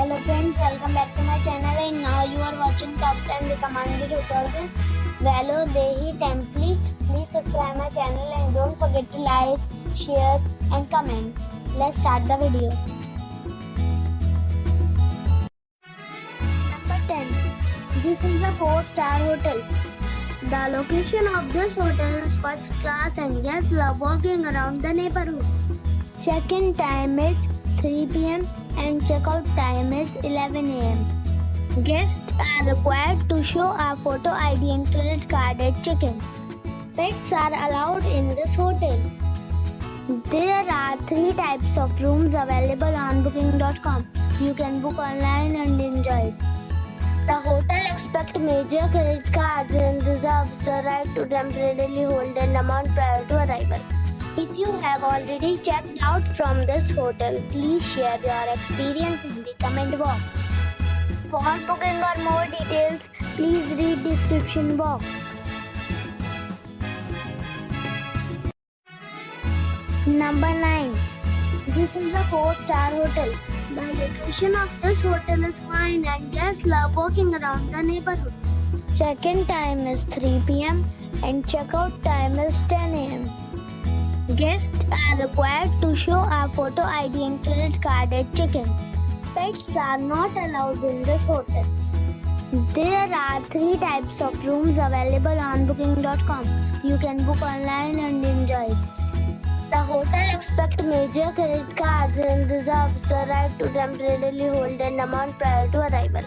Hello friends, welcome back to my channel and now you are watching top 10 recommended hotels in Valle dei Templi. Please subscribe my channel and don't forget to like, share and comment. Let's start the video. Number 10. This is a 4-star hotel. The location of this hotel is first class and guests love walking around the neighborhood. Check-in time is 3 p.m. and check-out time is 11 a.m. Guests are required to show a photo ID and credit card at check-in. Pets are allowed in this hotel. There are 3 types of rooms available on booking.com. You can book online and enjoy it. The hotel expects major credit cards and reserves the right to temporarily hold an amount prior to arrival. If you have already checked out from this hotel, please share your experience in the comment box. For booking or more details, please read description box. Number 9. This is a 4-star hotel. The location of this hotel is fine and guests love walking around the neighborhood. Check-in time is 3 p.m. and check-out time is 10 a.m. Guests are required to show a photo ID and credit card at check-in. Pets are not allowed in this hotel. There are 3 types of rooms available on booking.com. You can book online and enjoy it. The hotel expects major credit cards and reserves the right to temporarily hold an amount prior to arrival.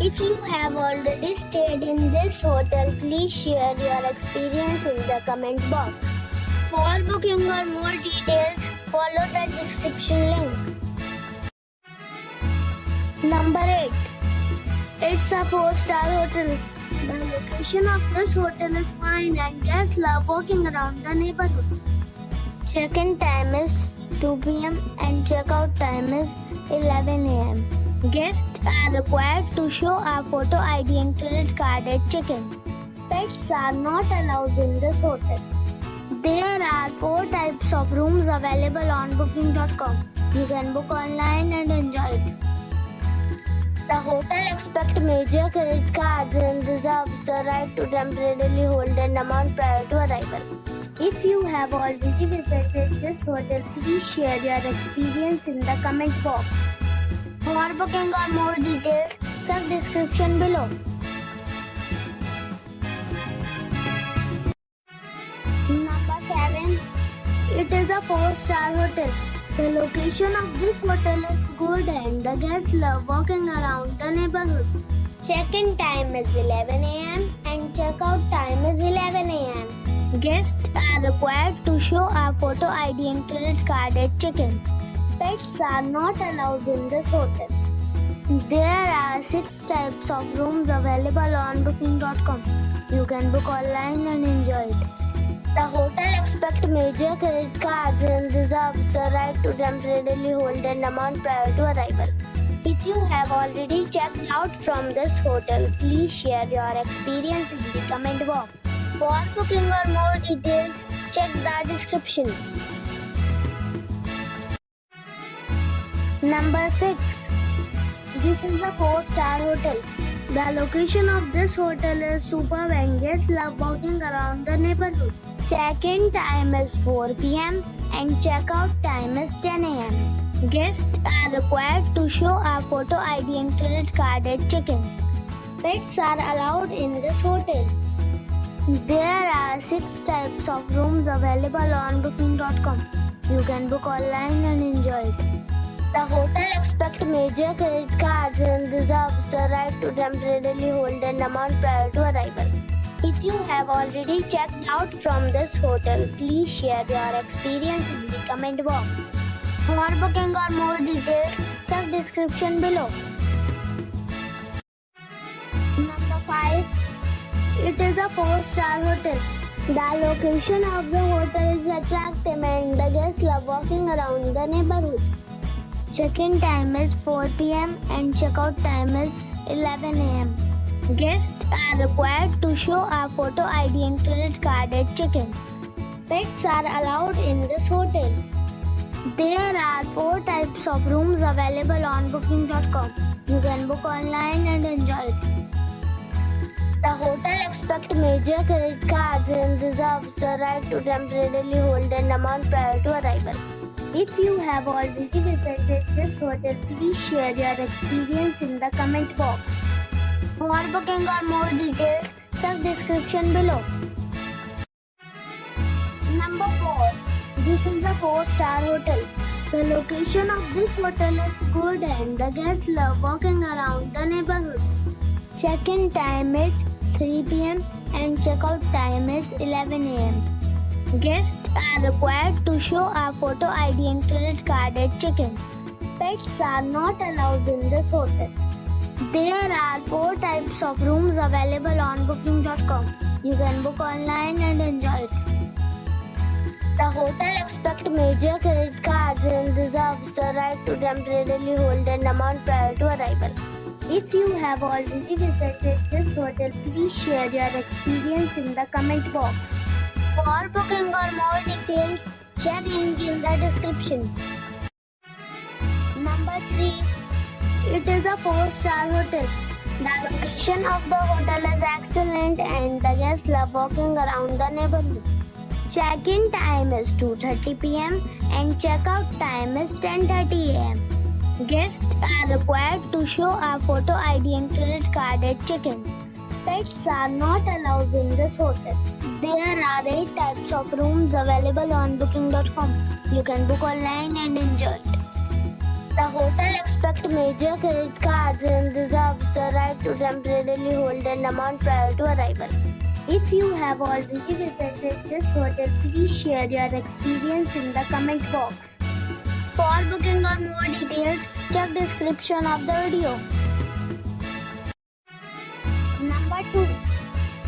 If you have already stayed in this hotel, please share your experience in the comment box. For booking or more details, follow the description link. Number 8. It's a 4-star hotel. The location of this hotel is fine and guests love walking around the neighborhood. Check-in time is 2 p.m. and check-out time is 11 a.m. Guests are required to show a photo ID and credit card at check-in. Pets are not allowed in this hotel. There are 4 types of rooms available on booking.com. You can book online and enjoy it. The hotel expects major credit cards and reserves the right to temporarily hold an amount prior to arrival. If you have already visited this hotel, please share your experience in the comment box. For booking or more details, check description below. Number 7. It is a 4-star hotel. The location of this hotel is good and the guests love walking around the neighborhood. Check-in time is 11 a.m. and check-out time is 11 a.m. Guests are required to show a photo ID and credit card at check-in. Pets are not allowed in this hotel. There are 6 types of rooms available on booking.com. You can book online and enjoy it. The hotel expects major credit cards and reserves the right to temporarily hold an amount prior to arrival. If you have already checked out from this hotel, please share your experience in the comment box. For booking or more details, check the description. Number 6. This is a 4-star hotel. The location of this hotel is superb and guests love walking around the neighborhood. Check-in time is 4 p.m. and check-out time is 10 a.m. Guests are required to show a photo ID and credit card at check-in. Pets are allowed in this hotel. There are 6 types of rooms available on booking.com. You can book online and enjoy it. The hotel expects major credit cards and reserves the right to temporarily hold an amount prior to arrival. If you have already checked out from this hotel, please share your experience in the comment box. For booking or more details, check description below. Number 5. It is a 4-star hotel. The location of the hotel is attractive and the guests love walking around the neighborhood. Check-in time is 4 p.m. and check-out time is 11 a.m. Guests are required to show a photo ID and credit card at check-in. Pets are allowed in this hotel. There are 4 types of rooms available on booking.com. You can book online and enjoy it. The hotel expects major credit cards and reserves the right to temporarily hold an amount prior to arrival. If you have already visited this hotel, please share your experience in the comment box. For booking or more details, check description below. Number 4. This is a 4-star hotel. The location of this hotel is good and the guests love walking around the neighborhood. Check-in time is 3 p.m. and check-out time is 11 a.m. Guests are required to show a photo ID and credit card at check-in. Pets are not allowed in this hotel. There are 4 types of rooms available on booking.com. You can book online and enjoy it. The hotel expects major credit cards and reserves the right to temporarily hold an amount prior to arrival. If you have already visited this hotel, please share your experience in the comment box. For booking or more details, check link in the description. Number 3. It is a 4-star hotel. The location of the hotel is excellent and the guests love walking around the neighborhood. Check-in time is 2:30 p.m. and check-out time is 10:30 a.m. Guests are required to show a photo ID and credit card at check-in. Pets are not allowed in this hotel. There are 8 types of rooms available on booking.com. You can book online and enjoy it. The hotel expects major credit cards and reserves the right to temporarily hold an amount prior to arrival. If you have already visited this hotel, please share your experience in the comment box. For booking or more details, check description of the video. Number 2.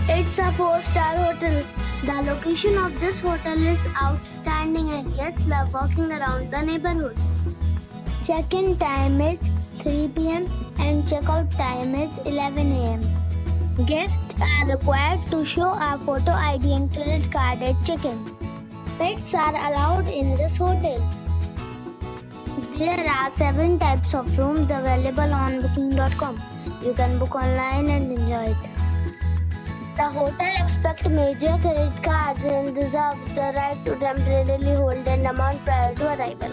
It's a 4-star hotel. The location of this hotel is outstanding and guests love walking around the neighborhood. Check-in time is 3 p.m. and check-out time is 11 a.m. Guests are required to show a photo ID and credit card at check-in. Pets are allowed in this hotel. There are 7 types of rooms available on booking.com. You can book online and enjoy it. The hotel expects major credit cards and reserves the right to temporarily hold an amount prior to arrival.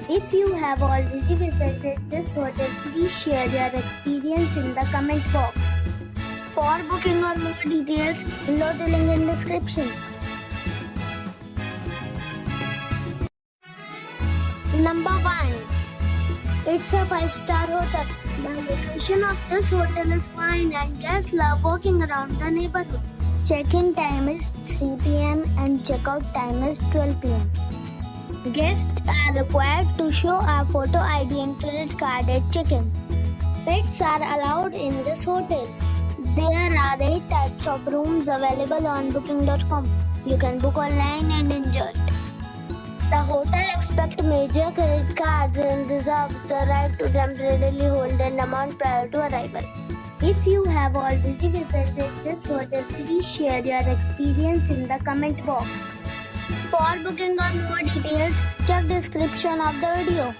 If you have already visited this hotel, please share your experience in the comment box. For booking or more details, below the link in description. Number 1. It's a 5-star hotel. The location of this hotel is fine and guests love walking around the neighborhood. Check-in time is 3 p.m. and check-out time is 12 p.m. Guests are required to show a photo ID and credit card at check-in. Pets are allowed in this hotel. There are 8 types of rooms available on booking.com. You can book online and enjoy it. The hotel expects major credit cards and reserves the right to temporarily hold an amount prior to arrival. If you have already visited this hotel, please share your experience in the comment box. For booking or more details, check description of the video.